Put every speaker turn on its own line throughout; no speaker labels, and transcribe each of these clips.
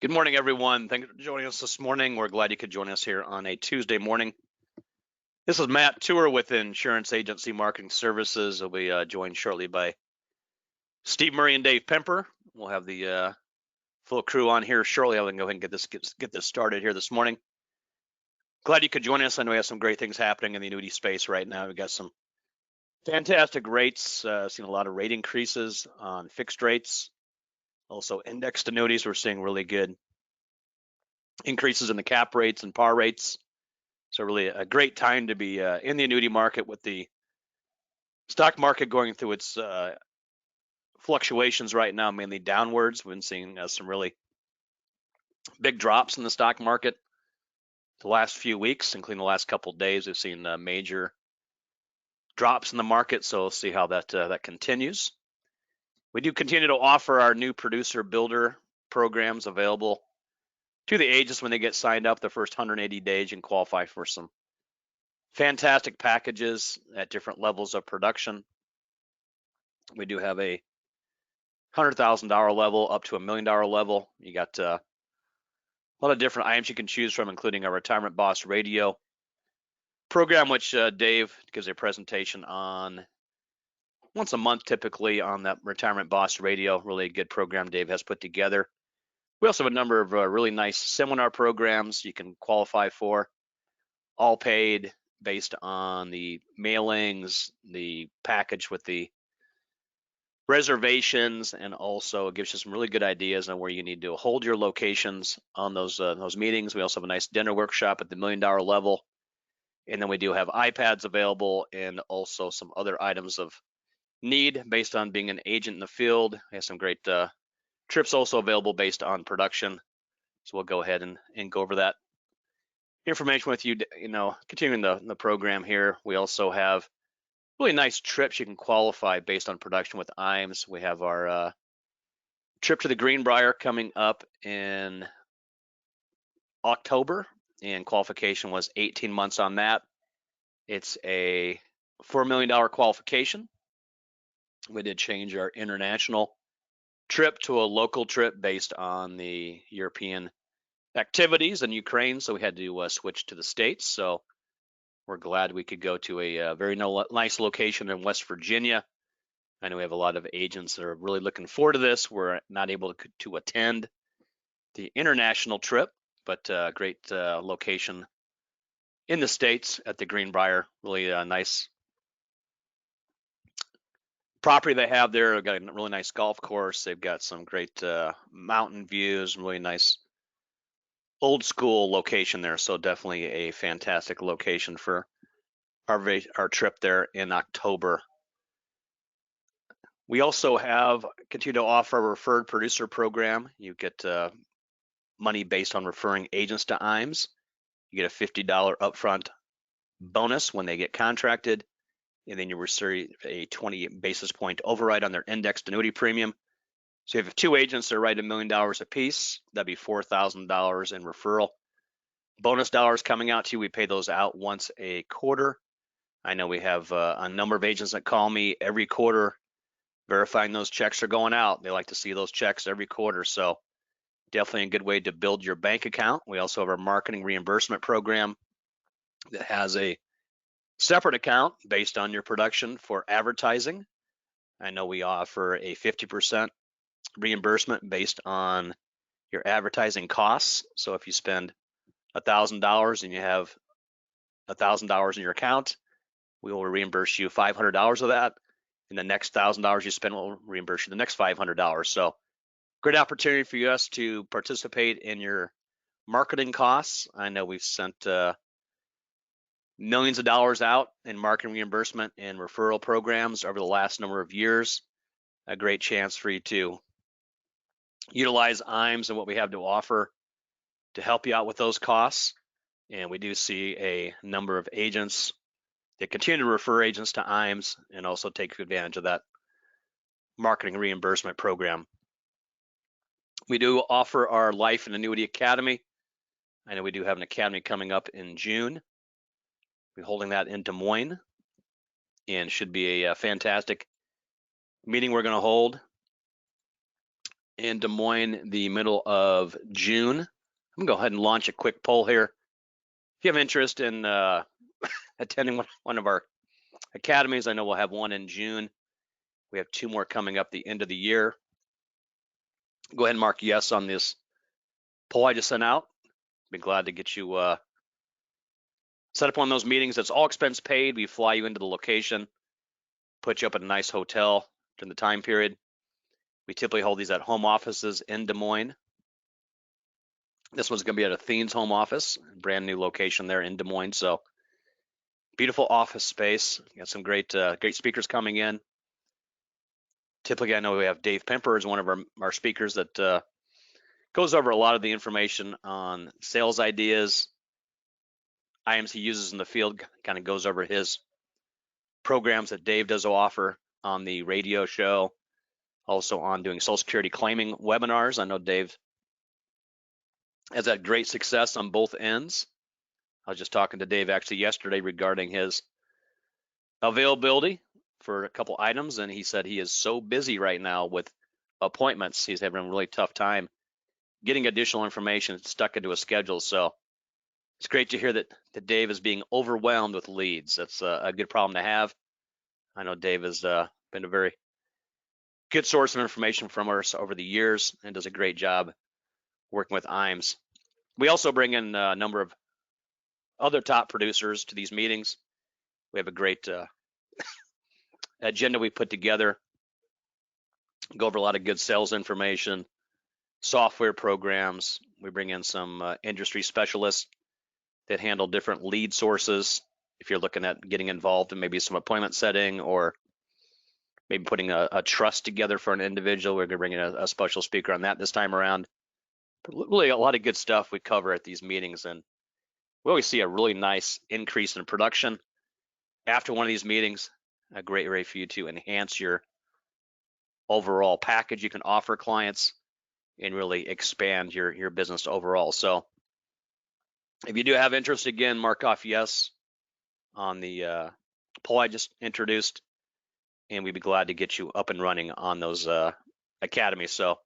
Good morning, everyone. Thank you for joining us this morning. We're glad you could join us here on a Tuesday morning. This is Matt Tour with Insurance Agency Marketing Services. We'll be joined shortly by Steve Murray and Dave Pemper. We'll have the full crew on here shortly. I'll go ahead and get this started here this morning. Glad you could join us. I know we have some great things happening in the annuity space right now. We've got some fantastic rates, seen a lot of rate increases on fixed rates. Also indexed annuities, we're seeing really good increases in the cap rates and par rates. So really a great time to be in the annuity market with the stock market going through its fluctuations right now, mainly downwards. We've been seeing some really big drops in the stock market the last few weeks, including the last couple of days. We've seen major drops in the market, so we'll see how that continues. We do continue to offer our new producer builder programs available to the agents when they get signed up the first 180 days. You can qualify for some fantastic packages at different levels of production. We do have a $100,000 level up to $1 million level. You got a lot of different items you can choose from, including our Retirement Boss Radio program, which Dave gives a presentation on once a month, typically, on that Retirement Boss Radio. Really a good program Dave has put together. We also have a number of really nice seminar programs you can qualify for, all paid based on the mailings, the package with the reservations, and also it gives you some really good ideas on where you need to hold your locations on those meetings. We also have a nice dinner workshop at the $1 million level, and then we do have iPads available and also some other items of need based on being an agent in the field. We have some great trips also available based on production. So we'll go ahead and go over that information with you. Continuing the program here, we also have really nice trips you can qualify based on production with IMS. We have our trip to the Greenbrier coming up in October, and qualification was 18 months on that. It's a $4 million qualification. We did change our international trip to a local trip based on the European activities in Ukraine, so we had to switch to the States. So we're glad we could go to a very nice location in West Virginia. I know we have a lot of agents that are really looking forward to this. We're not able to attend the international trip, but great location in the States at the Greenbrier. Really nice property they have there. They've got a really nice golf course. They've got some great mountain views, really nice old school location there. So definitely a fantastic location for our trip there in October. We also continue to offer a referred producer program. You get money based on referring agents to IMS. You get a $50 upfront bonus when they get contracted, and then you receive a 20 basis point override on their indexed annuity premium. So if you have two agents that write $1 million a piece, that'd be $4,000 in referral bonus dollars coming out to you. We pay those out once a quarter. I know we have a number of agents that call me every quarter verifying those checks are going out. They like to see those checks every quarter. So definitely a good way to build your bank account. We also have our marketing reimbursement program that has a separate account based on your production for advertising. I know we offer a 50% reimbursement based on your advertising costs. So if you spend $1,000 and you have $1,000 in your account, we will reimburse you $500 of that, and the next $1,000 you spend will reimburse you the next $500. So great opportunity for us to participate in your marketing costs. I know we've sent millions of dollars out in marketing reimbursement and referral programs over the last number of years. A great chance for you to utilize IMS and what we have to offer to help you out with those costs. And we do see a number of agents that continue to refer agents to IMS and also take advantage of that marketing reimbursement program. We do offer our Life and Annuity Academy. I know we do have an academy coming up in June. We're holding that in Des Moines, and should be a fantastic meeting we're going to hold. in Des Moines the middle of June. I'm gonna go ahead and launch a quick poll here. If you have interest in attending one of our academies, I know we'll have one in June. We have 2 more coming up the end of the year. Go ahead and mark yes on this poll I just sent out. Be glad to get you set up on those meetings. It's all expense paid. We fly you into the location, put you up at a nice hotel during the time period. We typically hold these at home offices in Des Moines. This one's going to be at Athene's home office, brand new location there in Des Moines. So beautiful office space. Got some great speakers coming in. Typically, I know we have Dave Pemper as one of our speakers that goes over a lot of the information on sales ideas, IMs he uses in the field, kind of goes over his programs that Dave does offer on the radio show, also on doing Social Security claiming webinars. I know Dave has had great success on both ends. I was just talking to Dave actually yesterday regarding his availability for a couple items, and he said he is so busy right now with appointments. He's having a really tough time getting additional information stuck into a schedule. So it's great to hear that Dave is being overwhelmed with leads. That's a good problem to have. I know Dave has been a very good source of information from us over the years and does a great job working with IMs. We also bring in a number of other top producers to these meetings. We have a great agenda we put together, go over a lot of good sales information, software programs. We bring in some industry specialists that handle different lead sources. If you're looking at getting involved in maybe some appointment setting or maybe putting a trust together for an individual, we're going to bring in a special speaker on that this time around. But really a lot of good stuff we cover at these meetings, and we always see a really nice increase in production after one of these meetings. A great way for you to enhance your overall package you can offer clients and really expand your business overall. So if you do have interest, again, mark off yes on the poll I just introduced, and we'd be glad to get you up and running on those academies. So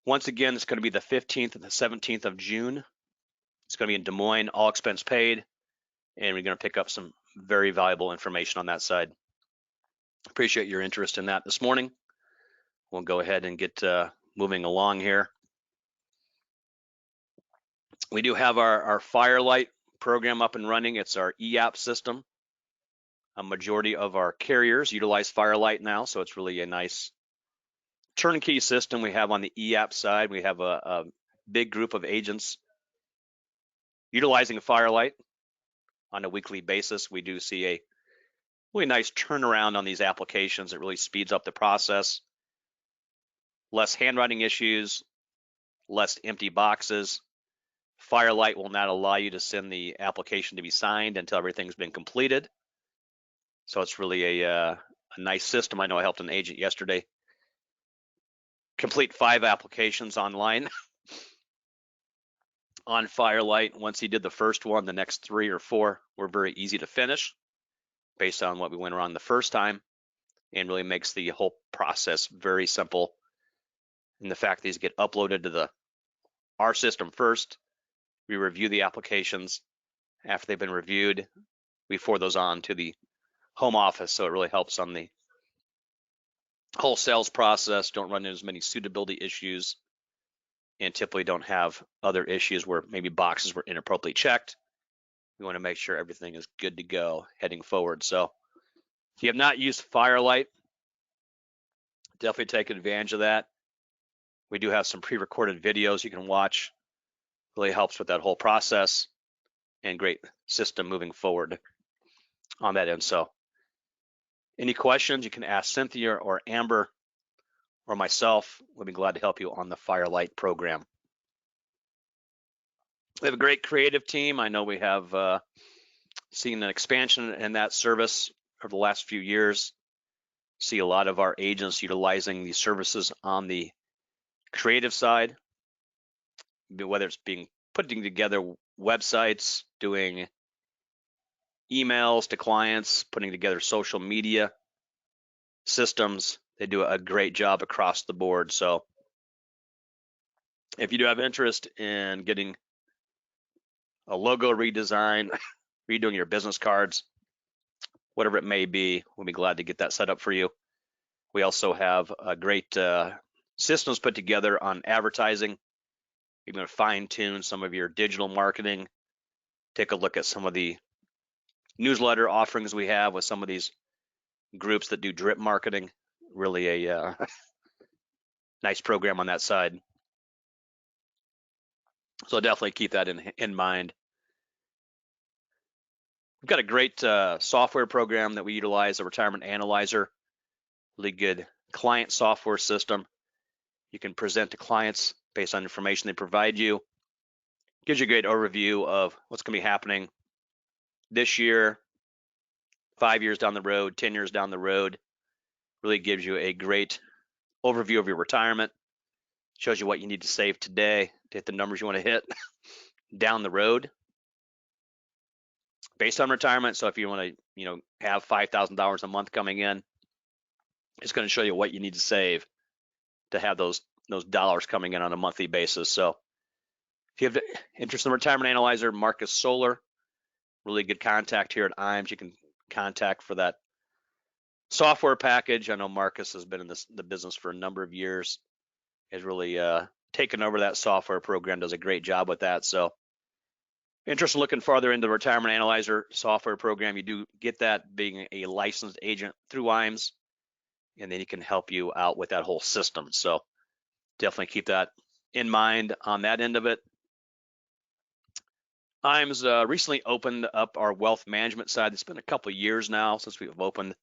once again, it's going to be the 15th and the 17th of June. It's going to be in Des Moines, all expense paid, and we're going to pick up some very valuable information on that side. Appreciate your interest in that this morning. We'll go ahead and get moving along here. We do have our Firelight program up and running. It's our e-app system. A majority of our carriers utilize Firelight now, so it's really a nice turnkey system we have on the e-app side. We have a big group of agents utilizing Firelight on a weekly basis. We do see a really nice turnaround on these applications. It really speeds up the process. Less handwriting issues, less empty boxes. Firelight will not allow you to send the application to be signed until everything's been completed. So it's really a nice system. I know I helped an agent yesterday complete 5 applications online on Firelight. Once he did the first one, the next 3 or 4 were very easy to finish based on what we went around the first time, and really makes the whole process very simple. And the fact that these get uploaded to our system first, we review the applications. After they've been reviewed, we forward those on to the home office, so it really helps on the whole sales process. Don't run into as many suitability issues, and typically don't have other issues where maybe boxes were inappropriately checked. We want to make sure everything is good to go heading forward. So if you have not used Firelight, definitely take advantage of that. We do have some pre-recorded videos you can watch. Really helps with that whole process, and great system moving forward on that end. So any questions, you can ask Cynthia or Amber or myself. We'll be glad to help you on the Firelight program. We have a great creative team. I know we have seen an expansion in that service over the last few years. See a lot of our agents utilizing these services on the creative side, whether it's putting together websites, doing emails to clients, putting together social media systems, They do a great job across the board. So if you do have interest in getting a logo redesign, redoing your business cards, whatever it may be, we'll be glad to get that set up for you. We also have a great systems put together on advertising. You're going to fine tune some of your digital marketing. Take a look at some of the newsletter offerings we have with some of these groups that do drip marketing. Really a nice program on that side. So definitely keep that in mind. We've got a great software program that we utilize, a retirement analyzer. Really good client software system. You can present to clients based on information they provide you. Gives you a great overview of what's going to be happening this year, 5 years down the road, 10 years down the road. Really gives you a great overview of your retirement. Shows you what you need to save today to hit the numbers you want to hit down the road based on retirement. So if you want to, have $5,000 a month coming in, it's going to show you what you need to save to have those dollars coming in on a monthly basis. So if you have interest in the retirement analyzer, Marcus Solar, really good contact here at IMES. You can contact for that software package. I know Marcus has been in the business for a number of years, has really taken over that software program, does a great job with that. So interested in looking farther into the retirement analyzer software program, you do get that being a licensed agent through IMES, and then he can help you out with that whole system. So definitely keep that in mind on that end of it. IMES recently opened up our wealth management side. It's been a couple of years now since we've opened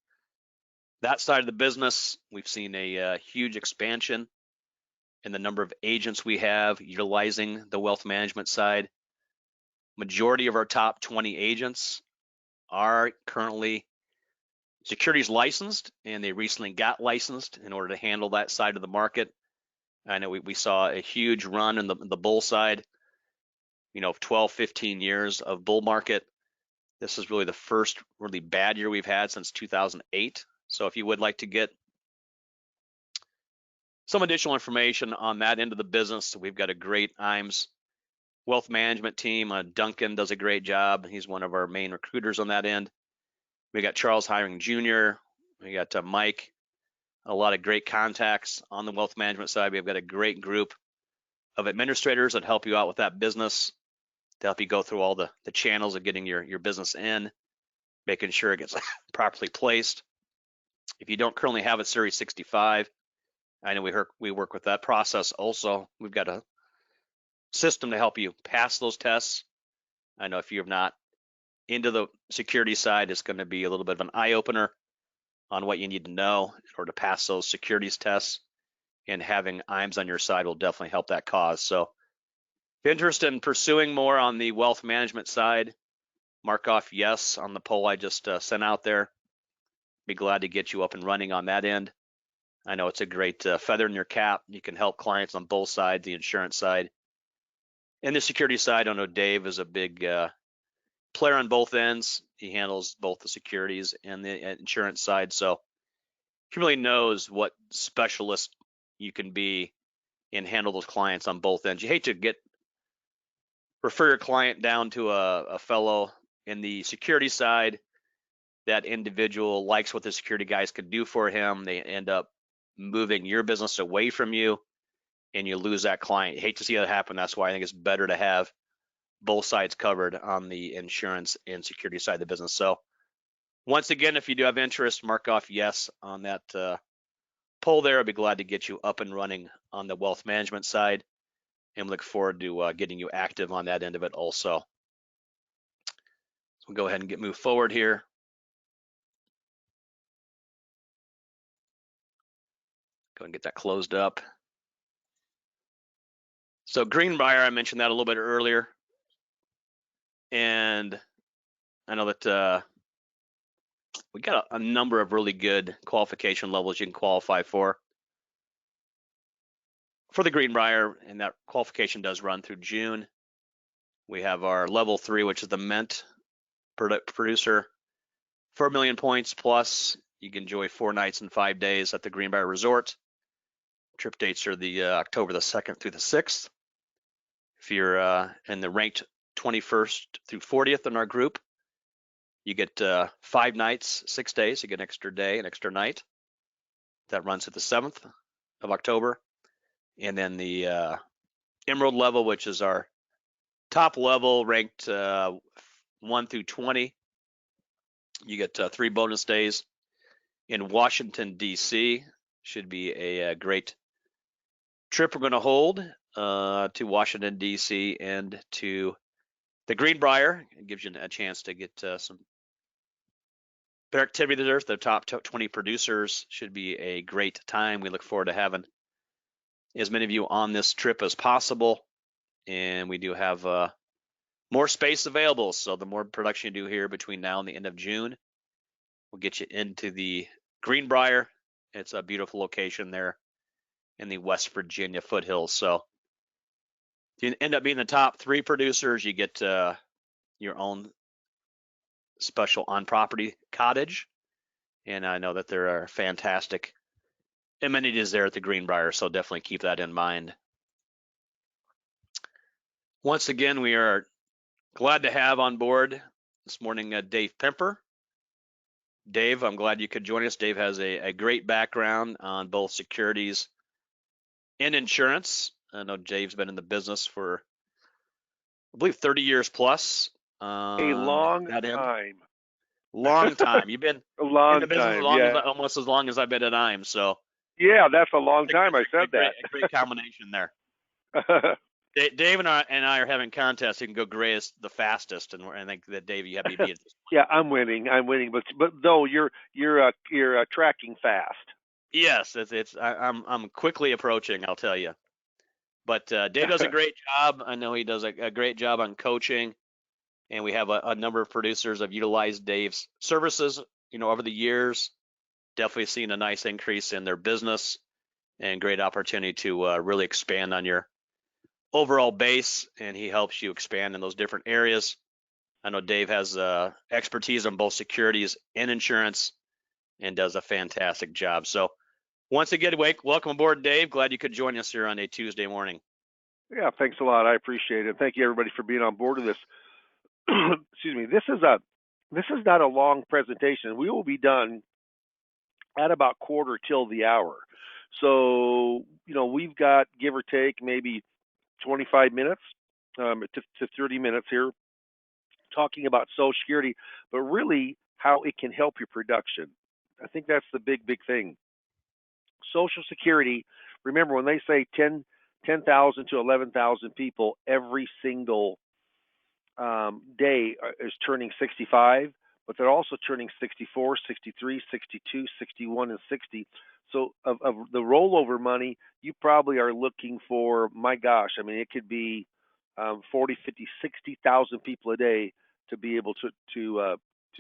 that side of the business. We've seen a huge expansion in the number of agents we have utilizing the wealth management side. Majority of our top 20 agents are currently securities licensed, and they recently got licensed in order to handle that side of the market. I know we saw a huge run in the bull side, 12, 15 years of bull market. This is really the first really bad year we've had since 2008. So if you would like to get some additional information on that end of the business, we've got a great IMES wealth management team. Duncan does a great job. He's one of our main recruiters on that end. We got Charles Hiring Jr. We got Mike. A lot of great contacts on the wealth management side. We've got a great group of administrators that help you out with that business, to help you go through all the channels of getting your business in, making sure it gets properly placed. If you don't currently have a Series 65, I know we work with that process also. We've got a system to help you pass those tests. I know if you're not into the security side, it's going to be a little bit of an eye-opener on what you need to know in order to pass those securities tests, and having IMES on your side will definitely help that cause. So if you're interested in pursuing more on the wealth management side, mark off yes on the poll I just sent out there. Be glad to get you up and running on that end. I know it's a great feather in your cap. You can help clients on both sides, the insurance side and the security side. I know Dave is a big player on both ends. He handles both the securities and the insurance side. So he really knows what specialist you can be and handle those clients on both ends. You hate to refer your client down to a fellow in the security side. That individual likes what the security guys could do for him. They end up moving your business away from you, and you lose that client. You hate to see that happen. That's why I think it's better to have both sides covered on the insurance and security side of the business. So once again, if you do have interest, mark off yes on that poll there. I'd be glad to get you up and running on the wealth management side, and look forward to getting you active on that end of it also. So we'll go ahead and move forward here. Go and get that closed up. So Greenbrier, I mentioned that a little bit earlier, and I know that we got a number of really good qualification levels you can qualify for the Greenbrier, and that qualification does run through June. We have our level 3, which is the Mint producer, 4 million points plus. You can enjoy 4 nights and 5 days at the Greenbrier Resort. Trip dates are the October the 2nd through the 6th. If you're in the ranked 21st through 40th in our group, you get 5 nights, 6 days. You get an extra day, an extra night. That runs to the 7th of October. And then the Emerald level, which is our top level, ranked 1 through 20. You get 3 bonus days in Washington, D.C. Should be a great trip we're going to hold to Washington, D.C. and to the Greenbrier. It gives you a chance to get some better activity there. The top 20 producers. Should be a great time. We look forward to having as many of you on this trip as possible. And we do have more space available. So the more production you do here between now and the end of June, we'll get you into the Greenbrier. It's a beautiful location there in the West Virginia foothills. So if you end up being the top 3 producers, you get your own special on-property cottage. And I know that there are fantastic amenities there at the Greenbrier, so definitely keep that in mind. Once again, we are glad to have on board this morning Dave Pemper. Dave, I'm glad you could join us. Dave has a great background on both securities and insurance. I know Dave's been in the business for, I believe, 30 years plus.
A long time.
Long time. You've been
a long
in the business
time,
almost as long as I've been at IME. So
yeah, that's a long time. I said that.
A great combination there. Dave and I are having contests. Who can go greatest the fastest, and I think that Dave, you have to be at this point.
Yeah, I'm winning, but no, you're tracking fast.
Yes, I'm quickly approaching. I'll tell you. But Dave does a great job. I know he does a great job on coaching, and we have a number of producers have utilized Dave's services, over the years. Definitely seen a nice increase in their business and great opportunity to really expand on your overall base, and he helps you expand in those different areas. I know Dave has expertise on both securities and insurance and does a fantastic job. So once again, welcome aboard, Dave. Glad you could join us here on a Tuesday morning.
Yeah, thanks a lot. I appreciate it. Thank you, everybody, for being on board with this. Excuse me. This is not a long presentation. We will be done at about quarter till the hour. So, we've got, give or take, maybe 25 minutes to 30 minutes here talking about Social Security, but really how it can help your production. I think that's the big thing. Social Security, remember when they say 10,000 to 11,000 people every single day is turning 65, but they're also turning 64, 63, 62, 61, and 60. So of the rollover money, you probably are looking for, my gosh, I mean, it could be 40, 50, 60,000 people a day to be able to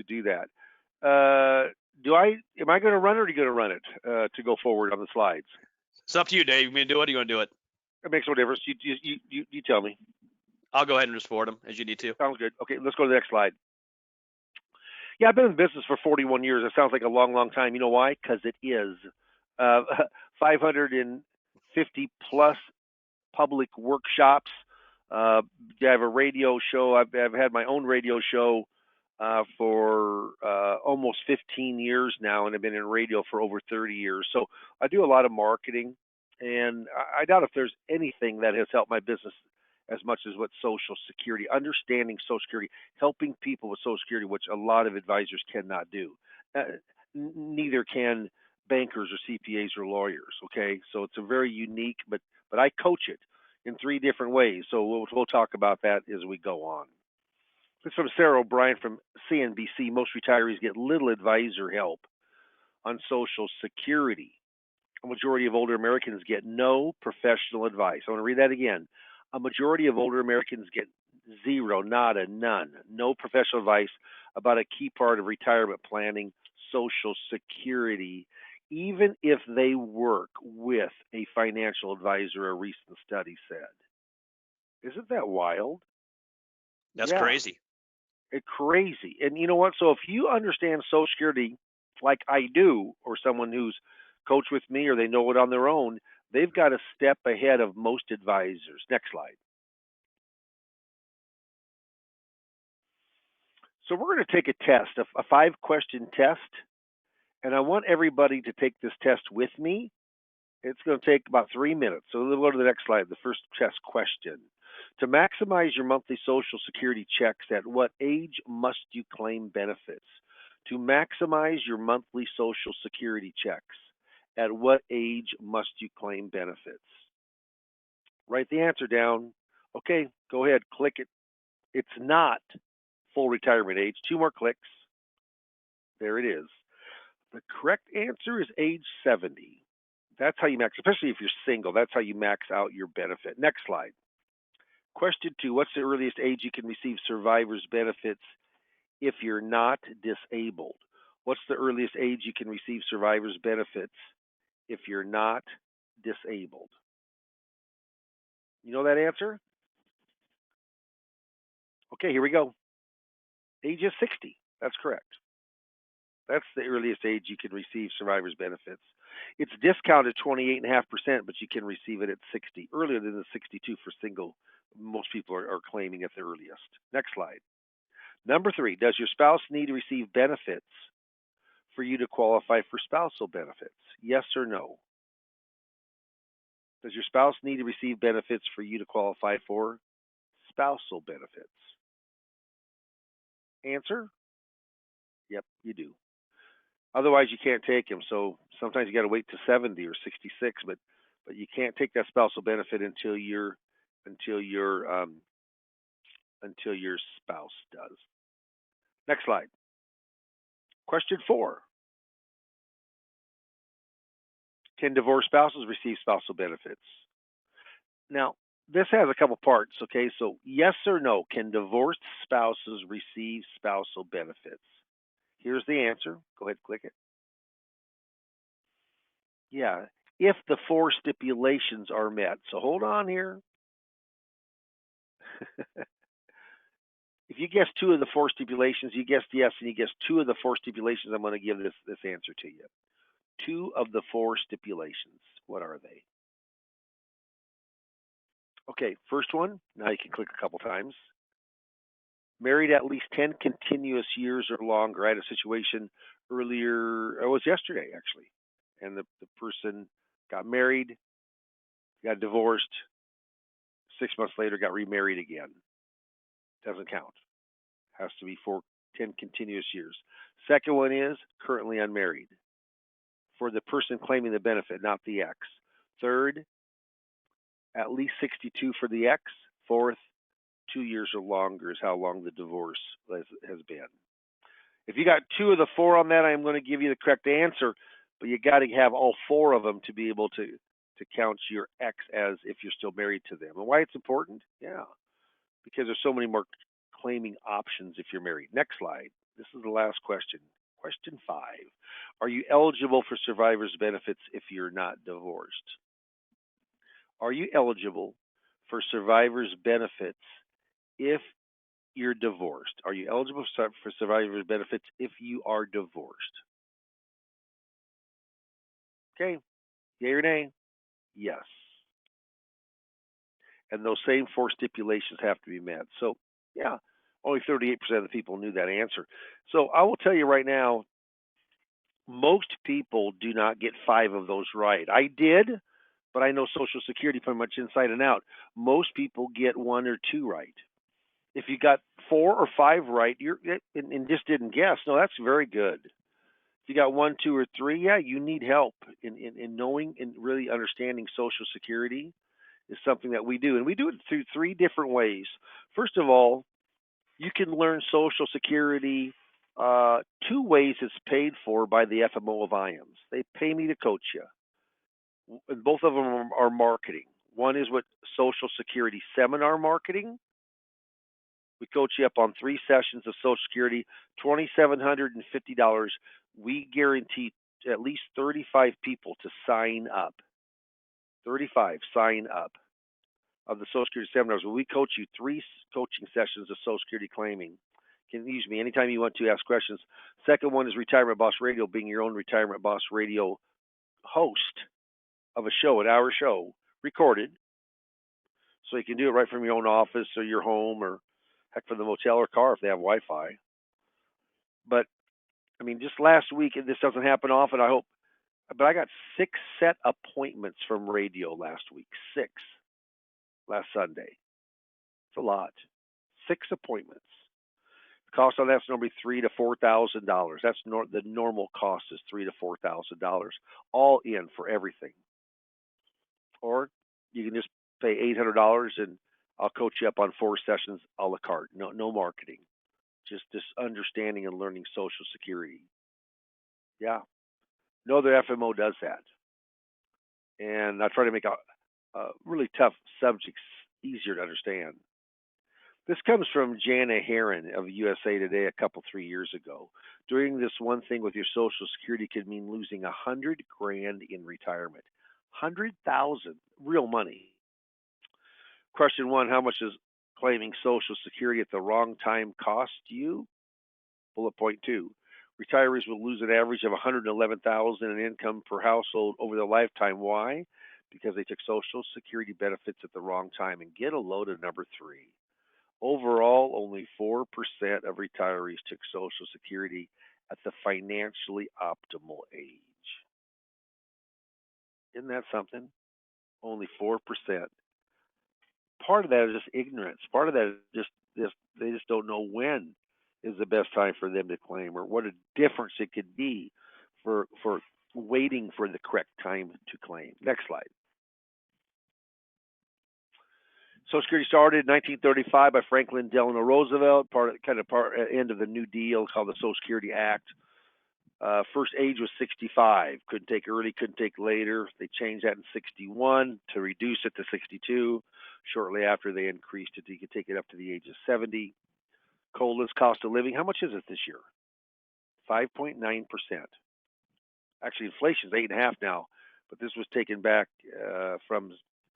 do that. Am I going to run it, or are you going to run it to go forward on the slides?
It's up to you, Dave. You want to do it? Or you want to do it?
It makes no difference. You tell me.
I'll go ahead and just forward them as you need to.
Sounds good. Okay, let's go to the next slide. Yeah, I've been in business for 41 years. It sounds like a long time. You know why? Because it is. 550 plus public workshops. I have a radio show. I've had my own radio show for almost 15 years now, and I've been in radio for over 30 years. So I do a lot of marketing, and I doubt if there's anything that has helped my business as much as what Social Security, understanding Social Security, helping people with Social Security, which a lot of advisors cannot do. Neither can bankers or CPAs or lawyers. Okay, so it's a very unique, but I coach it in 3 different ways. So we'll talk about that as we go on. This is from Sarah O'Brien from CNBC. Most retirees get little advisor help on Social Security. A majority of older Americans get no professional advice. I want to read that again. A majority of older Americans get zero, nada, none, no professional advice about a key part of retirement planning, Social Security, even if they work with a financial advisor, a recent study said. Isn't that wild?
That's crazy.
It's crazy. And you know what? So if you understand Social Security like I do, or someone who's coached with me or they know it on their own, they've got a step ahead of most advisors. Next slide. So we're going to take a test, a 5-question test, and I want everybody to take this test with me. It's going to take about 3 minutes. So we'll go to the next slide, the first test question. To maximize your monthly Social Security checks, at what age must you claim benefits? To maximize your monthly Social Security checks, at what age must you claim benefits? Write the answer down. Okay, go ahead, click it. It's not full retirement age. 2 more clicks. There it is. The correct answer is age 70. That's how you max, especially if you're single, that's how you max out your benefit. Next slide. Question 2, what's the earliest age you can receive survivor's benefits if you're not disabled? What's the earliest age you can receive survivor's benefits if you're not disabled? You know that answer? Okay, here we go. Age is 60. That's correct. That's the earliest age you can receive survivor's benefits. It's discounted 28.5%, but you can receive it at 60, earlier than the 62 for single. Most people are claiming at the earliest. Next slide. Number 3, does your spouse need to receive benefits for you to qualify for spousal benefits? Yes or no? Does your spouse need to receive benefits for you to qualify for spousal benefits? Answer? Yep, you do. Otherwise, you can't take them. So sometimes you got to wait to 70 or 66, but you can't take that spousal benefit until your spouse does. Next slide. Question 4. Can divorced spouses receive spousal benefits? Now, this has a couple parts, okay? So yes or no, can divorced spouses receive spousal benefits? Here's the answer. Go ahead, click it. Yeah, if the 4 stipulations are met. So hold on here. If you guess 2 of the 4 stipulations, you guessed yes, and you guessed 2 of the 4 stipulations, I'm going to give this answer to you. 2 of the 4 stipulations. What are they? Okay, first one, now you can click a couple times. Married at least 10 continuous years or longer. I had a situation earlier, it was yesterday actually, and the person got married, got divorced, 6 months later got remarried again. Doesn't count. Has to be for 10 continuous years. Second one is currently unmarried for the person claiming the benefit, not the ex. Third, at least 62 for the ex. Fourth, 2 years or longer is how long the divorce has been. If you got 2 of the 4 on that, I'm going to give you the correct answer, but you got to have all 4 of them to be able to count your ex as if you're still married to them. And why it's important? Yeah, because there's so many more claiming options if you're married. Next slide. This is the last question. Question 5. Are you eligible for survivor's benefits if you're not divorced? Are you eligible for survivor's benefits if you're divorced? Are you eligible for survivor's benefits if you are divorced? Okay. Yay or nay? Yes. And those same 4 stipulations have to be met. So, yeah, only 38% of the people knew that answer. So I will tell you right now, most people do not get 5 of those right. I did, but I know Social Security pretty much inside and out. Most people get 1 or 2 right. If you got 4 or 5 right, and just didn't guess, no, that's very good. If you got 1, 2, or 3, yeah, you need help in knowing and really understanding Social Security is something that we do. And we do it through 3 different ways. First of all, you can learn Social Security 2 ways it's paid for by the FMO of IAMS. They pay me to coach you. And both of them are marketing. One is what Social Security seminar marketing. We coach you up on 3 sessions of Social Security, $2,750. We guarantee at least 35 people to sign up. 35 sign up of the Social Security seminars where we coach you 3 coaching sessions of Social Security claiming. Can use me anytime you want to ask questions. Second one is Retirement Boss Radio, being your own Retirement Boss Radio host of a show, an hour show, recorded. So you can do it right from your own office or your home or heck from the motel or car if they have Wi-Fi. But I mean, just last week, and this doesn't happen often, I hope, but I got 6 set appointments from radio last week. 6 last Sunday. It's a lot. 6 appointments. The cost on that's normally $3,000 to $4,000. That's the normal cost is $3,000 to $4,000, all in for everything. Or you can just pay $800 and I'll coach you up on 4 sessions a la carte. No marketing. Just understanding and learning Social Security. Yeah. No other FMO does that. And I try to make really tough subjects easier to understand. This comes from Jana Heron of USA Today a couple, 3 years ago. Doing this one thing with your Social Security could mean losing $100,000 in retirement. 100,000, real money. Question 1, how much does claiming Social Security at the wrong time cost you? Bullet point 2, retirees will lose an average of $111,000 in income per household over their lifetime. Why? Because they took Social Security benefits at the wrong time. And get a load of number 3. Overall, only 4% of retirees took Social Security at the financially optimal age. Isn't that something? Only 4%. Part of that is just ignorance. Part of that is just they just don't know when is the best time for them to claim, or what a difference it could be for waiting for the correct time to claim. Next slide. Social Security started in 1935 by Franklin Delano Roosevelt, end of the New Deal called the Social Security Act. First age was 65. Couldn't take early, couldn't take later. They changed that in 61 to reduce it to 62. Shortly after, they increased it. You could take it up to the age of 70. Coldest cost of living. How much is it this year? 5.9%. Actually, inflation is 8.5% now, but this was taken back from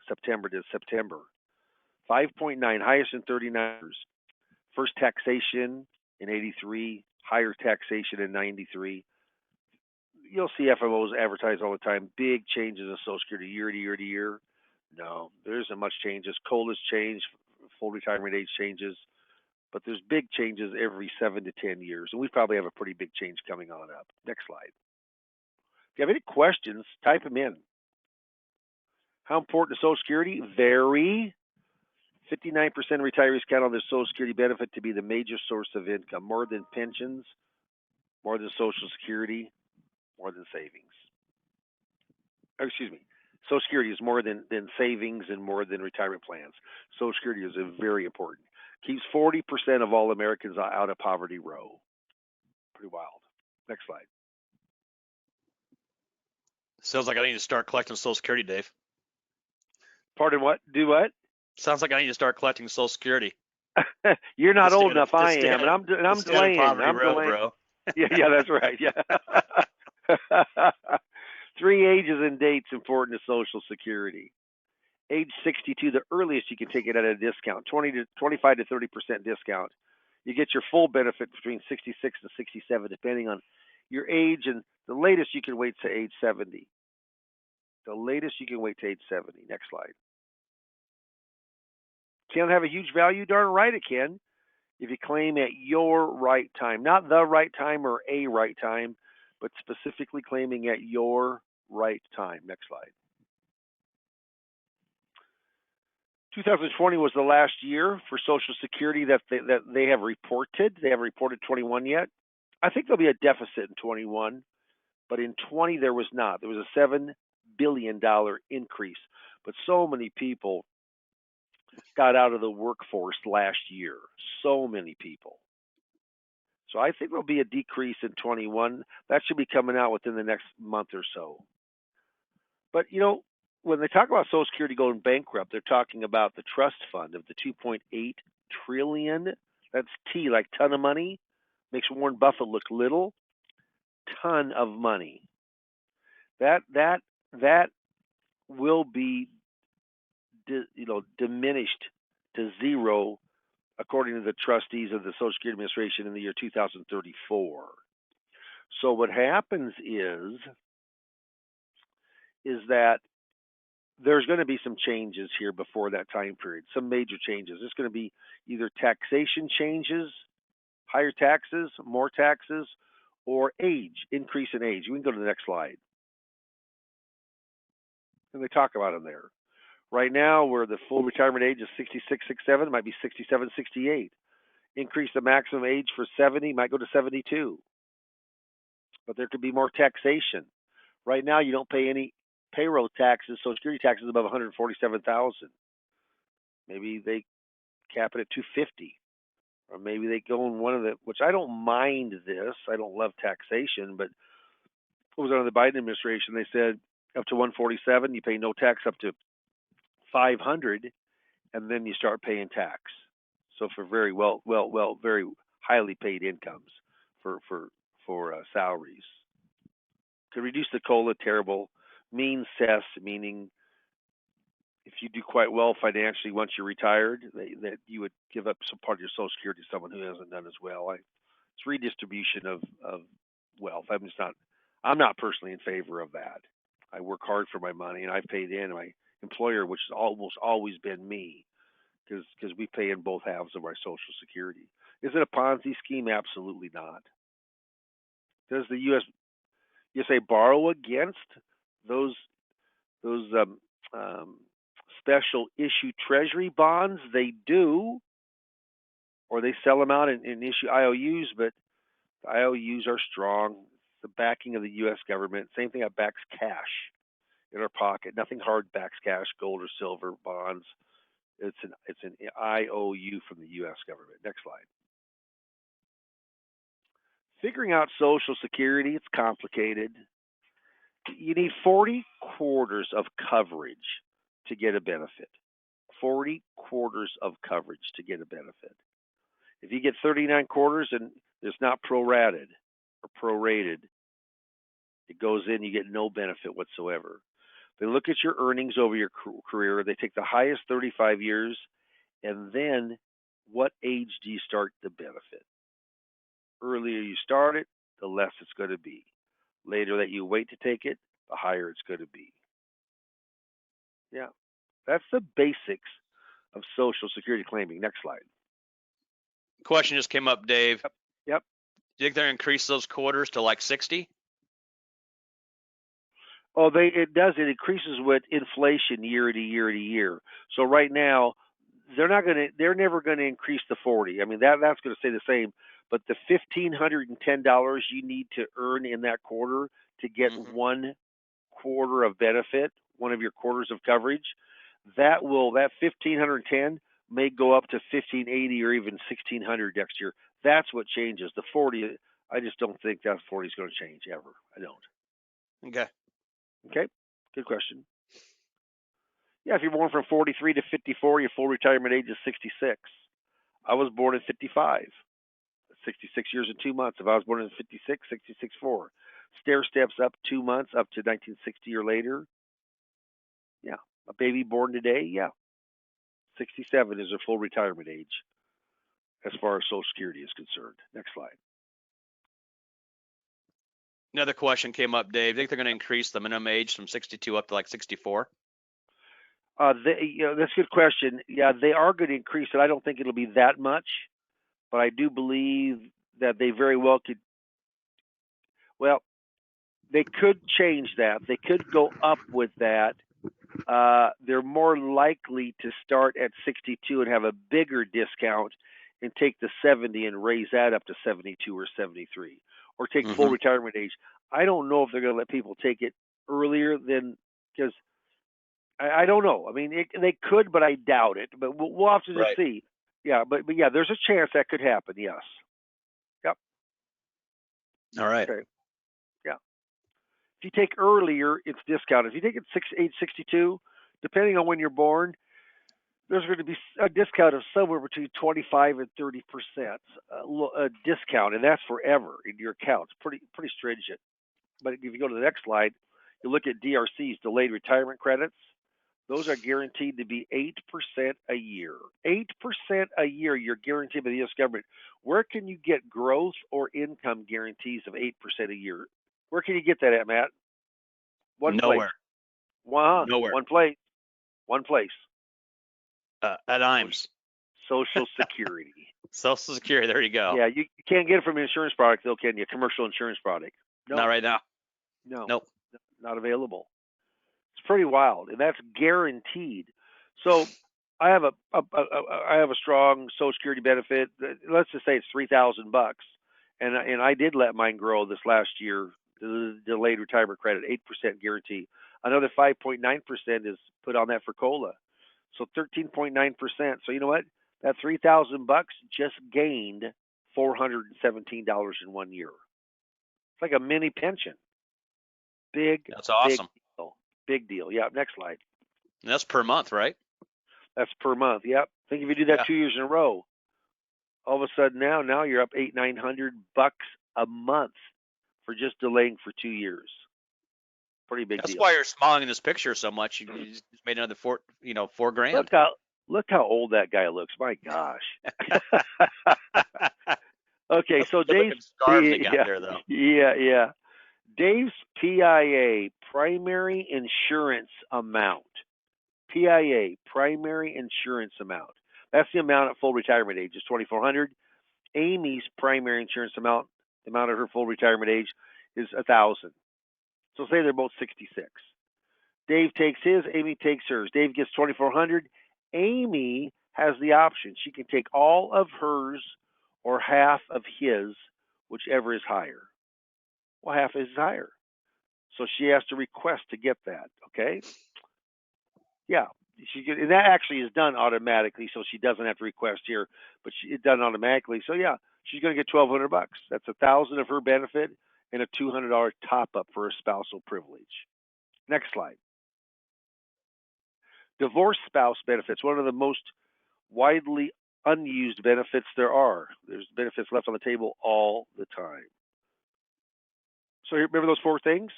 September to September. 5.9, highest in 39 years. First taxation in 83, higher taxation in 93. You'll see FMOs advertise all the time, big changes in Social Security year to year to year. No, there isn't much changes. Coldest change, full retirement age changes, but there's big changes every 7 to 10 years, and we probably have a pretty big change coming on up. Next slide. If you have any questions, type them in. How important is Social Security? Very. 59% of retirees count on their Social Security benefit to be the major source of income, more than pensions, more than Social Security, more than savings. Social Security is more than savings and more than retirement plans. Social Security is very important. Keeps 40% of all Americans out of poverty row. Pretty wild. Next slide.
Sounds like I need to start collecting Social Security, Dave.
Pardon what? Do what?
Sounds like I need to start collecting Social Security.
You're not old enough. I am, and I'm delaying. I'm delaying.
Bro.
yeah, that's right. Yeah. 3 ages and dates important to Social Security. Age 62, the earliest you can take it at a discount, 25 to 30% discount. You get your full benefit between 66 and 67, depending on your age, and the latest you can wait to age 70. The latest you can wait to age 70. Next slide. Can it have a huge value? Darn right it can. If you claim at your right time, not the right time or a right time, but specifically claiming at your right time. Next slide. 2020 was the last year for Social Security that they have reported. They haven't reported 21 yet. I think there'll be a deficit in 21, but in 20 there was not. There was a $7 billion increase, but so many people got out of the workforce last year. So many people. So I think there'll be a decrease in 21. That should be coming out within the next month or so. But, when they talk about Social Security going bankrupt, they're talking about the trust fund of the $2.8 trillion. That's T, like ton of money. Makes Warren Buffett look little. Ton of money. That will be diminished to zero according to the trustees of the Social Security Administration in the year 2034. So what happens is that there's going to be some changes here before that time period, some major changes. There's going to be either taxation changes, higher taxes, more taxes, or increase in age. We can go to the next slide. And they talk about them there. Right now, where the full retirement age is 66, 67, it might be 67, 68. Increase the maximum age for 70, might go to 72. But there could be more taxation. Right now, you don't pay any payroll taxes, Social Security taxes above 147,000. Maybe they cap it at 250, or maybe they go in one of the. Which I don't mind this. I don't love taxation, but it was under the Biden administration. They said up to 147, you pay no tax up to 500, and then you start paying tax. So for very very highly paid incomes for salaries. To reduce the COLA, terrible. Mean cess, meaning if you do quite well financially once you're retired, that you would give up some part of your Social Security to someone who hasn't done as well. It's redistribution of wealth. I'm not personally in favor of that. I work hard for my money, and I've paid in. My employer, which has almost always been me, because we pay in both halves of our Social Security. Is it a Ponzi scheme? Absolutely not. Does the USA borrow against those special issue Treasury bonds? They do, or they sell them out and issue IOUs, but the IOUs are strong. The backing of the U.S. government. Same thing that backs cash in our pocket. Nothing hard backs cash, gold or silver bonds. It's an IOU from the U.S. government. Next slide. Figuring out Social Security, it's complicated. You need 40 quarters of coverage to get a benefit. 40 quarters of coverage to get a benefit. If you get 39 quarters and it's not prorated or prorated, it goes in, you get no benefit whatsoever. They look at your earnings over your career. They take the highest 35 years, and then what age do you start the benefit? Earlier you start it, the less it's going to be. Later that you wait to take it, the higher it's going to be. Yeah, that's the basics of Social Security claiming. Next slide.
Question just came up, Dave.
Yep.
Do you think they're going to increase those quarters to like 60?
Oh, it does. It increases with inflation year to year to year. So right now, they're never going to increase the 40. I mean, that's going to stay the same. But the $1,510 you need to earn in that quarter to get 1 quarter of benefit, one of your quarters of coverage, that $1,510 may go up to $1,580 or even $1,600 next year. That's what changes. The 40, I just don't think that 40 is going to change ever. I don't. Okay, good question. Yeah, if you're born from 43 to 54, your full retirement age is 66. I was born at 55. 66 years and 2 months. If I was born in 56, 66.4. Stair steps up 2 months up to 1960 or later. Yeah, a baby born today, yeah. 67 is their full retirement age as far as Social Security is concerned. Next slide.
Another question came up, Dave. Do you think they're going to increase the minimum age from 62 up to like 64?
That's a good question. Yeah, they are going to increase it. I don't think it'll be that much, but I do believe that they very well could. Well, they could change that. They could go up with that. They're more likely to start at 62 and have a bigger discount and take the 70 and raise that up to 72 or 73, or take full retirement age. I don't know if they're going to let people take it earlier than, because I don't know. I mean, they could, but I doubt it. But we'll have to just see. Yeah, but yeah, there's a chance that could happen. Yes. Yep.
All right.
Okay. Yeah. If you take earlier, it's discounted. If you take it age 62, depending on when you're born, there's going to be a discount of somewhere between 25 and 30% a discount, and that's forever in your account. It's pretty stringent. But if you go to the next slide, you look at DRCs, delayed retirement credits. Those are guaranteed to be 8% a year. 8% a year you're guaranteed by the U.S. government. Where can you get growth or income guarantees of 8% a year? Where can you get that at, Matt? One place.
Nowhere. Nowhere.
One place. One place.
At IMS.
Social Security.
Social Security. There you go.
Yeah, you can't get it from an insurance product, though, can you? Commercial insurance product. No.
Not right now.
No.
Nope.
Not available. It's pretty wild, and that's guaranteed. So I have a strong Social Security benefit. Let's just say it's $3,000, and I did let mine grow this last year. The delayed retirement credit, 8% guarantee. Another 5.9% is put on that for COLA, so 13.9%. So you know what? That $3,000 just gained $417 in 1 year. It's like a mini pension.
That's awesome.
Big deal. Yeah. Next slide.
And that's per month, right?
That's per month. Yep. Think if you do that 2 years in a row, all of a sudden now you're up $800-900 a month for just delaying for 2 years. Pretty big deal.
That's why you're smiling in this picture so much. You just made another $4,000.
Look how old that guy looks. My gosh. Okay, so Dave's
there, though.
Yeah. Dave's PIA, primary insurance amount. PIA, primary insurance amount. That's the amount at full retirement age is $2,400. Amy's primary insurance amount, the amount of her full retirement age, is $1,000. So say they're both 66. Dave takes his, Amy takes hers. Dave gets $2,400. Amy has the option. She can take all of hers or half of his, whichever is higher. Well, half is higher. So she has to request to get that, okay? Yeah. And that actually is done automatically, so she doesn't have to request here, but it's done automatically. So yeah, she's going to get $1,200. That's $1,000 of her benefit and a $200 top up for a spousal privilege. Next slide. Divorced spouse benefits, one of the most widely unused benefits there are. There's benefits left on the table all the time. So remember those 4 things?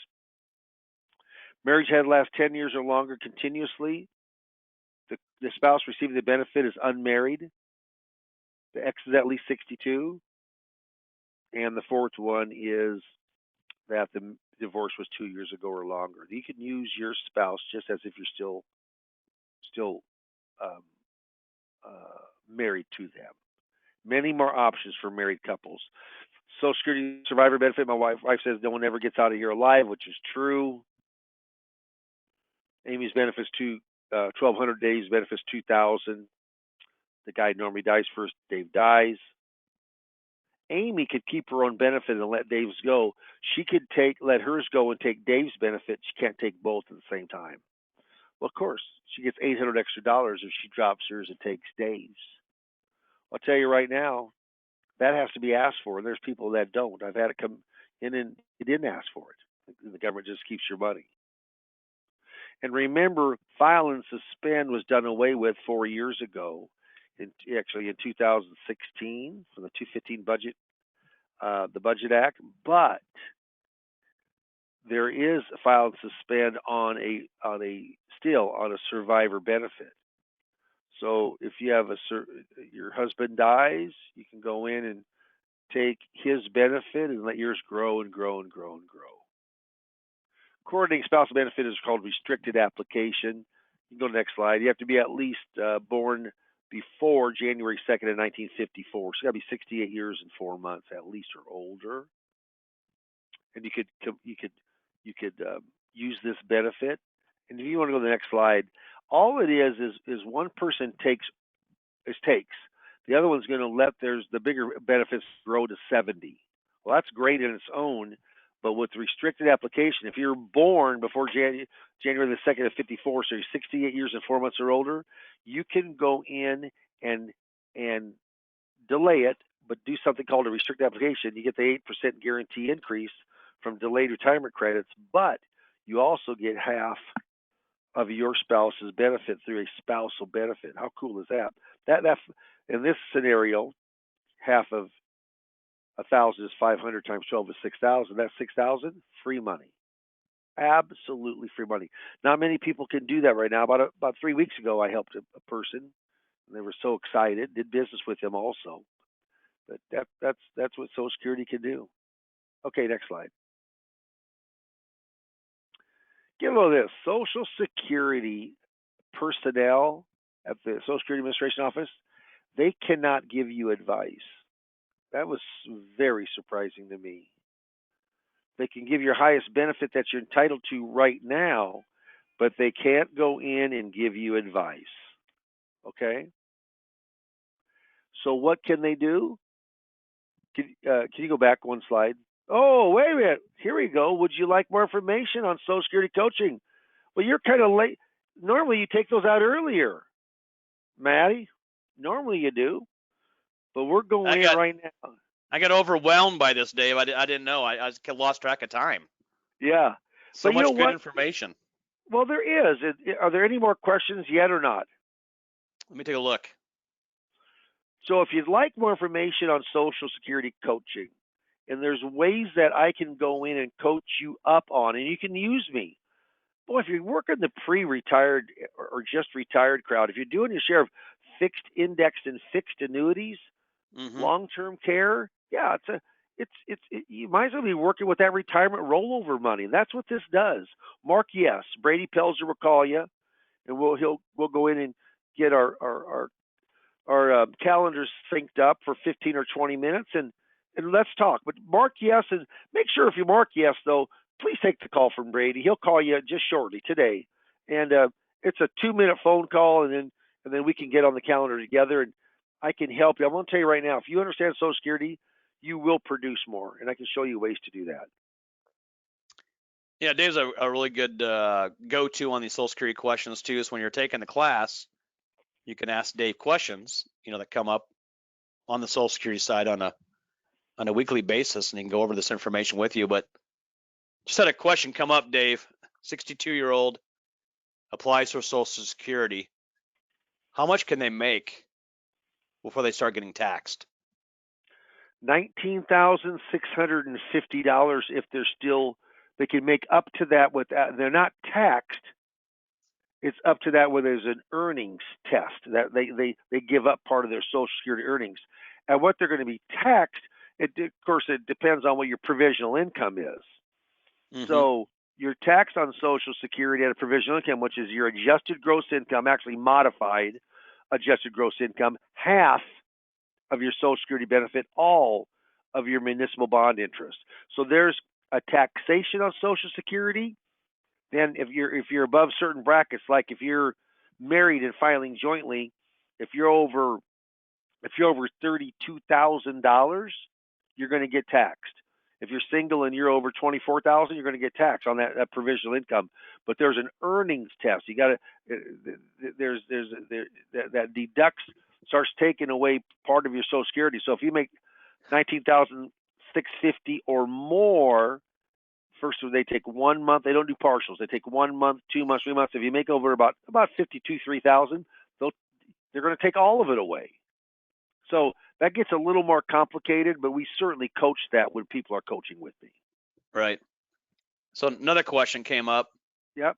Marriage had to last 10 years or longer continuously. The spouse receiving the benefit is unmarried. The ex is at least 62. And the 4th one is that the divorce was 2 years ago or longer. You can use your spouse just as if you're still married to them. Many more options for married couples. Social Security survivor benefit. My wife says no one ever gets out of here alive, which is true. Amy's benefits 1,200 days, benefits 2,000. The guy normally dies first. Dave dies. Amy could keep her own benefit and let Dave's go. She could let hers go and take Dave's benefit. She can't take both at the same time. Well, of course, she gets $800 extra if she drops hers and takes Dave's. I'll tell you right now, that has to be asked for, and there's people that don't. I've had it come in and you didn't ask for it. The government just keeps your money. And remember, file and suspend was done away with 4 years ago, actually in 2016 for the 2015 budget, the Budget Act. But there is a file and suspend on a survivor benefit. So if you have your husband dies, you can go in and take his benefit and let yours grow and grow and grow and grow. Coordinating spousal benefit is called restricted application. You can go to the next slide. You have to be at least born before January 2nd of 1954. So you got to be 68 years and 4 months at least or older. And you could use this benefit. And if you want to go to the next slide, all it is one person takes. The other one's going to let the bigger benefits grow to 70. Well, that's great in its own, but with restricted application, if you're born before January the 2nd of 54, so you're 68 years and 4 months or older, you can go in and delay it, but do something called a restricted application. You get the 8% guarantee increase from delayed retirement credits, but you also get half of your spouse's benefit through a spousal benefit. How cool is that? That's in this scenario, half of 1,000 is 500 times 12 is 6,000. That's 6,000 free money. Absolutely free money. Not many people can do that right now. About 3 weeks ago, I helped a person, and they were so excited. Did business with them also. But that's what Social Security can do. Okay, next slide. Get a load of this. Social Security personnel at the Social Security Administration office, they cannot give you advice. That was very surprising to me. They can give your highest benefit that you're entitled to right now, but they can't go in and give you advice. Okay? So what can they do? Can you go back one slide? Oh, wait a minute. Here we go. Would you like more information on Social Security coaching? Well, you're kind of late. Normally you take those out earlier, Maddie. Normally you do, but we're going in right now.
I got overwhelmed by this, Dave. I didn't know. I lost track of time.
Yeah.
So
But you
much
know
good
what?
information.
Well, there is. Are there any more questions yet or not?
Let me take a look.
So if you'd like more information on Social Security coaching, and there's ways that I can go in and coach you up on, and you can use me. Boy, if you're working the pre-retired or just retired crowd, if you're doing your share of fixed indexed and fixed annuities, long-term care, yeah, you might as well be working with that retirement rollover money. That's what this does. Mark, yes, Brady Pelzer will call you, and we'll go in and get our calendars synced up for 15 or 20 minutes, and let's talk. But mark yes, and make sure if you mark yes, though, please take the call from Brady. He'll call you just shortly today, and it's a 2-minute phone call, and then we can get on the calendar together, and I can help you. I'm going to tell you right now, if you understand Social Security, you will produce more, and I can show you ways to do that.
Yeah, Dave's a really good go-to on these Social Security questions too. Is when you're taking the class, you can ask Dave questions, that come up on the Social Security side on a weekly basis, and he can go over this information with you. But just had a question come up, Dave. 62-year-old applies for Social Security. How much can they make before they start getting taxed?
$19,650 if they can make up to that they're not taxed. It's up to that where there's an earnings test that they give up part of their Social Security earnings. And what they're going to be taxed, of course, it depends on what your provisional income is. So you're taxed on Social Security at a provisional income, which is your adjusted gross income, actually modified adjusted gross income, half of your Social Security benefit, all of your municipal bond interest. So there's a taxation on Social Security. Then if you're above certain brackets, like if you're married and filing jointly, if you're over $32,000, you're going to get taxed. If you're single and you're over $24,000, you're going to get taxed on that provisional income. But there's an earnings test. You got to that deducts, starts taking away part of your Social Security. So if you make $19,650 or more, first they take 1 month. They don't do partials. They take 1 month, 2 months, 3 months. If you make over about 3,000, they're going to take all of it away. So that gets a little more complicated, but we certainly coach that when people are coaching with me.
Right. So another question came up.
Yep.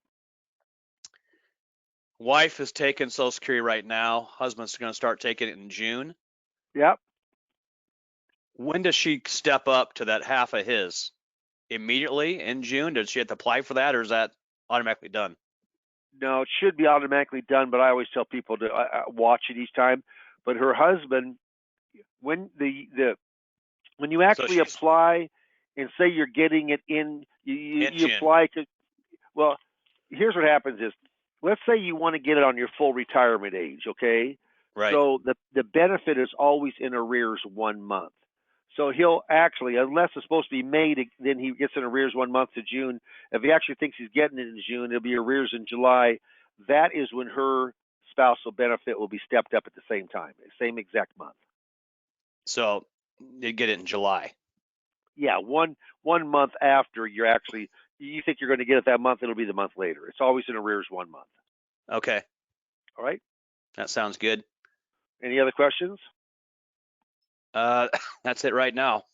Wife is taking Social Security right now. Husband's going to start taking it in June.
Yep.
When does she step up to that half of his? Immediately in June? Does she have to apply for that, or is that automatically done?
No, it should be automatically done, but I always tell people to watch it each time. But her husband, when you actually apply and say you're getting it you apply to, well, here's what happens is, let's say you want to get it on your full retirement age, okay?
Right.
So the benefit is always in arrears 1 month. So he'll actually, unless it's supposed to be May, then he gets in arrears 1 month to June. If he actually thinks he's getting it in June, it'll be arrears in July. That is when her spousal benefit will be stepped up at the same time, same exact month.
So you get it in July.
Yeah, one month after you think you're going to get it that month, it'll be the month later. It's always in arrears 1 month.
Okay.
All right.
That sounds good.
Any other questions?
That's it right now.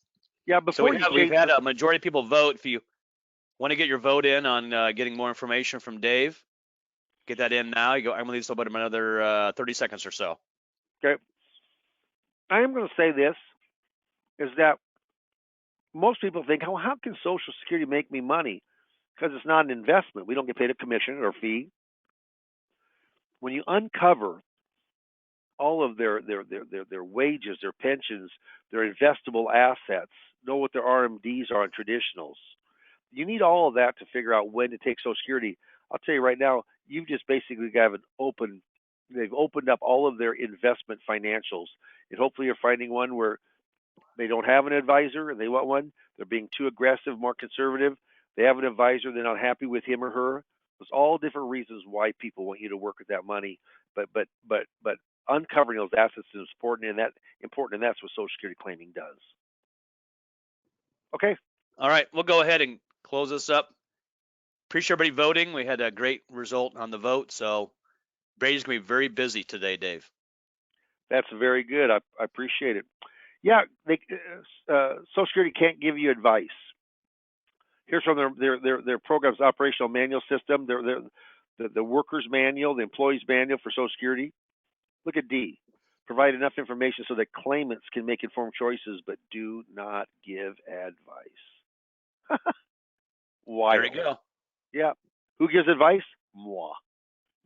Yeah, before
we've had a majority of people vote. If you Want to get your vote in on getting more information from Dave? Get that in now. I'm going to leave this about another 30 seconds or so.
Okay. I am going to say this, is that most people think, oh, how can Social Security make me money? Because it's not an investment. We don't get paid a commission or fee. When you uncover all of their wages, their pensions, their investable assets, know what their RMDs are on traditionals, you need all of that to figure out when to take Social Security. I'll tell you right now, you've just basically got they've opened up all of their investment financials. And hopefully you're finding one where they don't have an advisor and they want one. They're being too aggressive, more conservative. They have an advisor, they're not happy with him or her. There's all different reasons why people want you to work with that money. But uncovering those assets is important, and that's what Social Security claiming does. Okay.
All right, we'll go ahead and close this up. Appreciate everybody voting. We had a great result on the vote, so Brady's going to be very busy today, Dave.
That's very good. I appreciate it. Yeah, Social Security can't give you advice. Here's from their program's operational manual system, the workers manual, the employees manual for Social Security. Look at D. Provide enough information so that claimants can make informed choices, but do not give advice. Wild.
There you go.
Yeah. Who gives advice? Moi.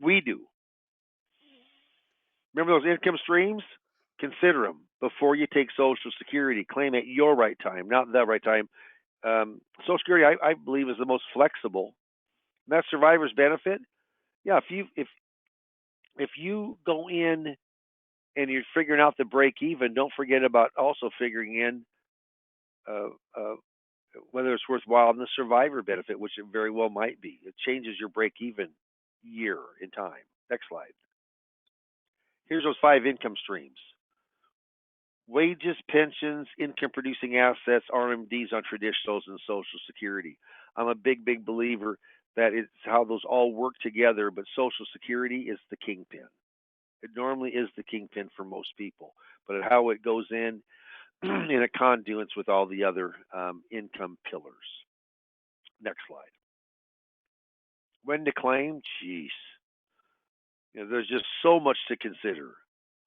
We do. Remember those income streams? Consider them before you take Social Security. Claim at your right time, not the right time. Social Security, I believe, is the most flexible. And that survivor's benefit. Yeah, if you go in and you're figuring out the break even, don't forget about also figuring in whether it's worthwhile in the survivor benefit, which it very well might be. It changes your break even year in time. Next slide. Here's those 5 income streams: wages, pensions, income producing assets, RMDs on traditionals, and Social Security. I'm a big believer that it's how those all work together, but Social Security is the kingpin. It normally is the kingpin for most people, but how it goes in a conduits with all the other income pillars. Next slide. When to claim? Jeez. There's just so much to consider.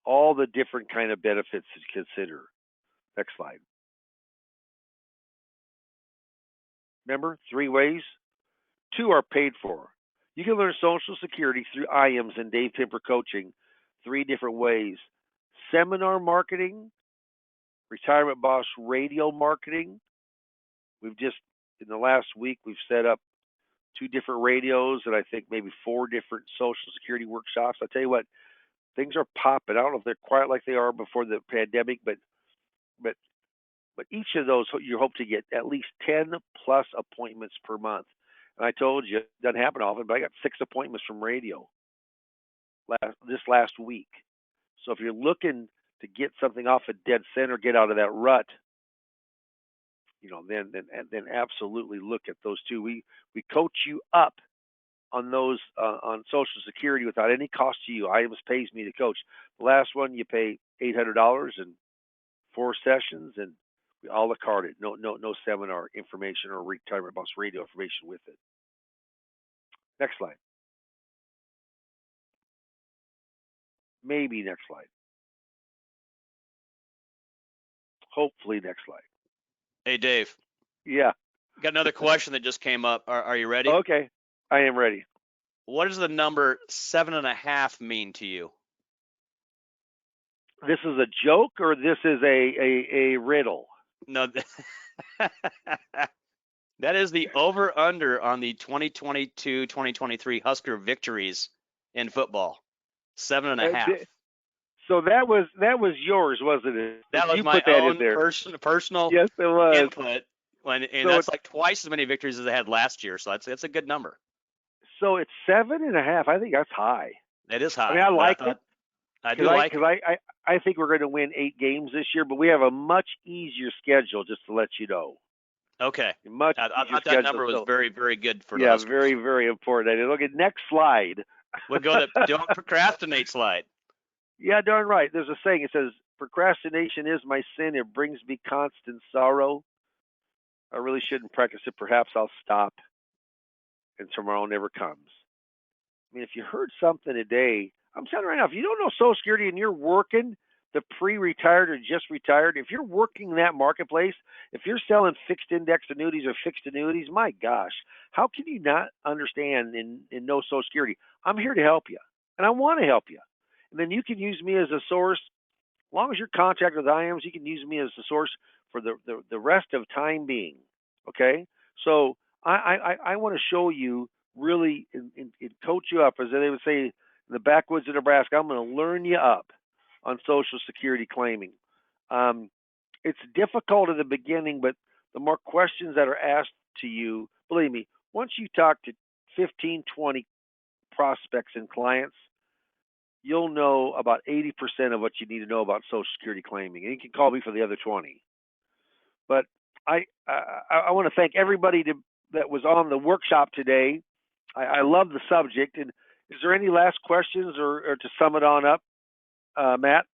All the different kind of benefits to consider. Next slide. Remember, 3 ways. 2 are paid for. You can learn Social Security through IAMS and Dave Pimper coaching 3 different ways: seminar marketing, Retirement Boss radio marketing. We've just, in the last week, we've set up 2 different radios and I think maybe 4 different Social Security workshops. I tell you what, things are popping. I don't know if they're quite like they are before the pandemic, but each of those you hope to get at least 10 plus appointments per month. And I told you, it doesn't happen often, but I got 6 appointments from radio this last week. So if you're looking to get something off a dead center, get out of that rut, then absolutely look at those 2. We coach you up on those on Social Security without any cost to you. IAMS pays me to coach. The last one you pay $800 and 4 sessions, and we a la carte it. No seminar information or Retirement Boss radio information with it. Next slide. Maybe next slide. Hopefully next slide.
Hey, Dave.
Yeah.
Got another question that just came up. Are you ready?
Okay. I am ready.
What does the number 7.5 mean to you?
This is a joke or this is a riddle?
No. That is the over-under on the 2022-2023 Husker victories in football. 7.5.
So that was yours, wasn't it?
That was
you
my
put that
own
in there.
personal
Yes, it was.
input. And that's like twice as many victories as they had last year. So that's a good number.
So it's 7.5. I think that's high.
That is high.
I mean, I like it.
I do like it.
I think we're going to win 8 games this year, but we have a much easier schedule, just to let you know.
Okay.
Much
I thought that number was very, very good for the Huskers.
very, very important. And look at next slide.
We'll go to don't procrastinate slide.
Yeah, darn right. There's a saying. It says, procrastination is my sin. It brings me constant sorrow. I really shouldn't practice it. Perhaps I'll stop. and tomorrow never comes. I mean, if you heard something today, I'm telling you right now, if you don't know Social Security and you're working the pre-retired or just retired, if you're working that marketplace, if you're selling fixed index annuities or fixed annuities, my gosh, how can you not understand and know Social Security? I'm here to help you, and I want to help you. And then you can use me as a source. As long as you're contracted with IAMS, you can use me as a source for the rest of time being. Okay? So I want to show you really and coach you up, as they would say in the backwoods of Nebraska. I'm going to learn you up on Social Security claiming. It's difficult at the beginning, but the more questions that are asked to you, believe me, once you talk to 15, 20 prospects and clients, you'll know about 80% of what you need to know about Social Security claiming. And you can call me for the other 20. But I want to thank everybody that was on the workshop today. I love the subject. And is there any last questions or to sum it on up, Matt?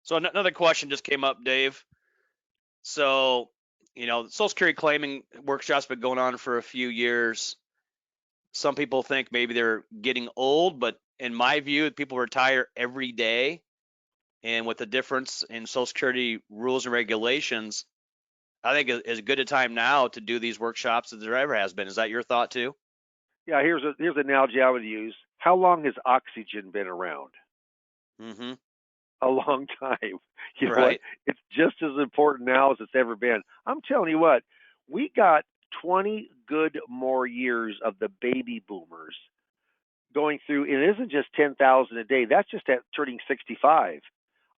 So another question just came up, Dave. So, Social Security claiming workshop's been going on for a few years. Some people think maybe they're getting old, but in my view, people retire every day. And with the difference in Social Security rules and regulations, I think it's as good a time now to do these workshops as there ever has been. Is that your thought too?
Yeah, here's an analogy I would use. How long has oxygen been around?
Mm-hmm.
A long time. You know what?
Right.
It's just as important now as it's ever been. I'm telling you what, we got 20 good more years of the baby boomers going through. It isn't just 10,000 a day. That's just at turning 65.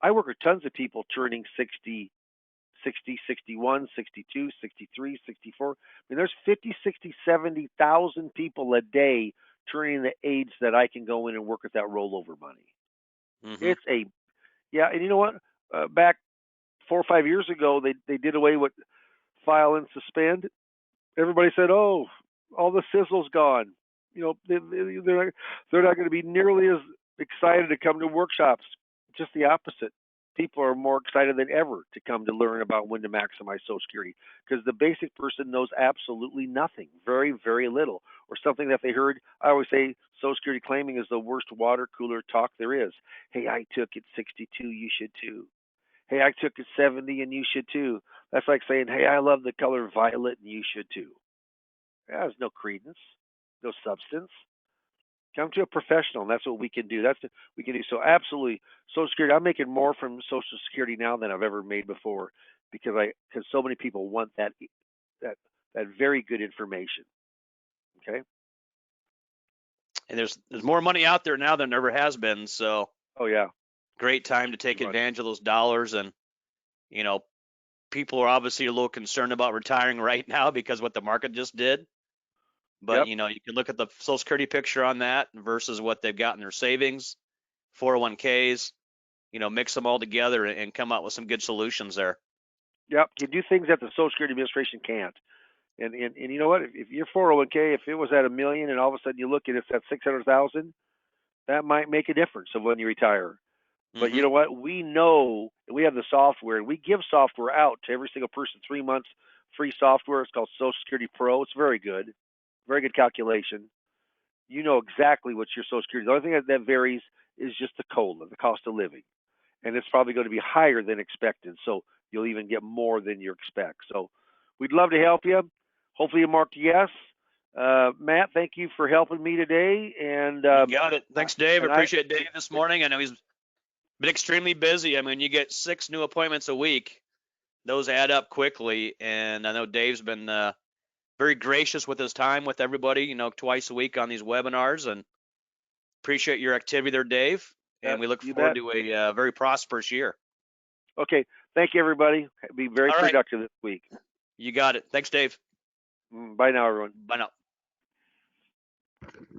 I work with tons of people turning 60, 60, 61, 62, 63, 64. I mean, there's 50, 60, 70,000 people a day turning the age that I can go in and work with that rollover money.
Mm-hmm.
It's and you know what? Back 4 or 5 years ago, they did away with file and suspend. Everybody said, "Oh, all the sizzle's gone." You know, they're not going to be nearly as excited to come to workshops. Just the opposite. People are more excited than ever to come to learn about when to maximize Social Security because the basic person knows absolutely nothing, very, very little, or something that they heard. I always say Social Security claiming is the worst water cooler talk there is. Hey, I took it 62, you should too. Hey, I took it 70 and you should too. That's like saying, hey, I love the color violet and you should too. That has no credence, no substance. Come to a professional, and that's what we can do. That's what we can do. So absolutely, Social Security. I'm making more from Social Security now than I've ever made before because so many people want that very good information. Okay.
And there's more money out there now than there ever has been. So
Oh yeah.
great time to take advantage of those dollars. And people are obviously a little concerned about retiring right now because of what the market just did. But
Yep.
you can look at the Social Security picture on that versus what they've got in their savings, 401ks. Mix them all together and come out with some good solutions there.
Yep. You do things that the Social Security Administration can't. And you know what? If your 401k, if it was at $1 million, and all of a sudden you look at it's at 600,000, that might make a difference of when you retire. But
Mm-hmm.
you know what? We know we have the software, and we give software out to every single person. 3 months free software. It's called Social Security Pro. It's very good calculation. You know exactly what your Social Security. The only thing that varies is just the COLA, the cost of living, and it's probably going to be higher than expected. So you'll even get more than you expect. So we'd love to help you. Hopefully you marked yes. Matt, thank you for helping me today. And
You got it. Thanks, Dave. I
I
appreciate Dave this morning. I know he's been extremely busy. I mean, you get 6 new appointments a week. Those add up quickly. And I know Dave's been very gracious with his time with everybody, twice a week on these webinars. And appreciate your activity there, Dave. And we look
you
forward
bet.
to a very prosperous year.
Okay. Thank you, everybody. Be very
All right.
productive this week.
You got it. Thanks, Dave.
Bye now, everyone.
Bye now.